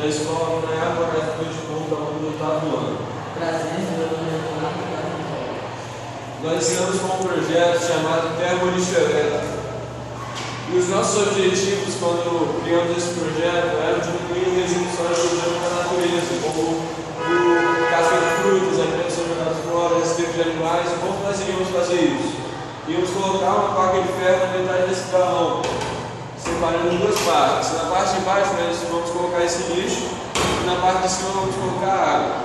da escola Minaiá Moraes de Ponta, do 8º ano. Prazer, meu nome é Renato. Nós estamos com um projeto chamado Termolixo Elétrico. E os nossos objetivos, quando criamos esse projeto, eram diminuir o resíduo sólido da natureza, como o casca de frutas, alimentos jogados fora, resíduos de animais. E como nós iríamos fazer isso? Íamos colocar uma placa de ferro na metade desse galão, separando em duas partes. Na parte de baixo nós vamos colocar esse lixo e na parte de cima vamos colocar água.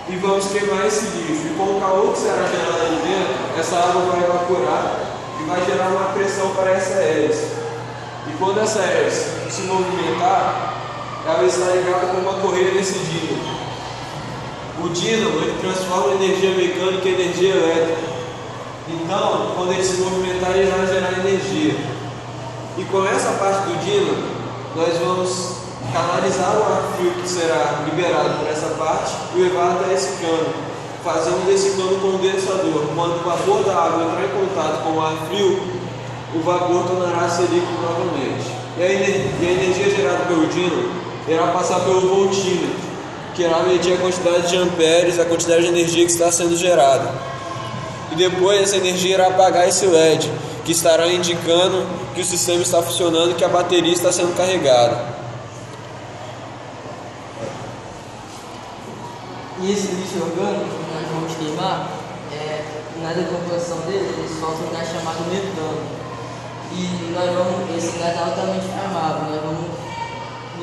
E vamos queimar esse lixo. E com o calor que será gerado ali dentro, essa água vai evaporar e vai gerar uma pressão para essa hélice. E quando essa hélice se movimentar, ela está ligada com uma correia nesse dínamo. O dínamo ele transforma energia mecânica em energia elétrica. Então, quando ele se movimentar, ele vai gerar energia. E com essa parte do dínamo, nós vamos canalizar o ar frio que será liberado por essa parte e levar até esse cano, fazendo desse cano condensador. Quando o vapor da água entrar em contato com o ar frio, o vapor tornará-se líquido novamente. E a energia gerada pelo dínamo irá passar pelo voltímetro, que irá medir a quantidade de amperes, a quantidade de energia que está sendo gerada. E depois essa energia irá apagar esse LED, que estará indicando que o sistema está funcionando e que a bateria está sendo carregada. E esse lixo orgânico que nós vamos queimar, na decomposição dele, ele solta um gás chamado metano. E esse gás é altamente inflamável. Nós vamos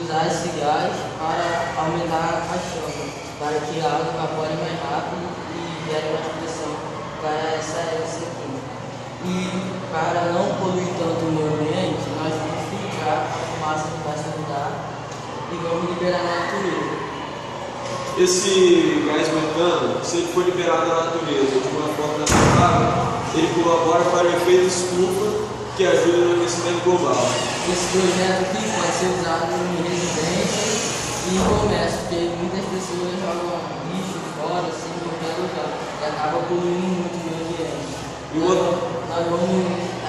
usar esse gás para aumentar a chama, para que a água evapore mais rápido e gere mais pressão para essa hélice aqui. E para não poluir tanto o meio ambiente, nós vamos filtrar a fumaça que vai soltar e vamos liberar na natureza. Esse gás metano, se ele for liberado na natureza de uma forma natural, ele colabora para o efeito estufa que ajuda no aquecimento global. Esse projeto aqui pode ser usado em residências e em comércio, porque muitas pessoas jogam lixo fora, assim, em qualquer lugar, e acaba poluindo muito o meio ambiente.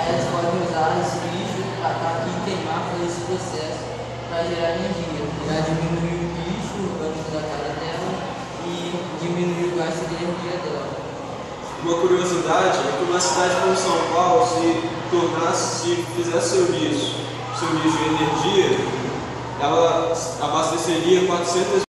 Elas podem usar esse lixo para estar aqui e queimar, fazer esse processo para gerar energia, para diminuir o lixo orgânico da casa dela e diminuir o gasto de energia dela. Uma curiosidade é que uma cidade como São Paulo, se fizesse seu lixo de energia, ela abasteceria 400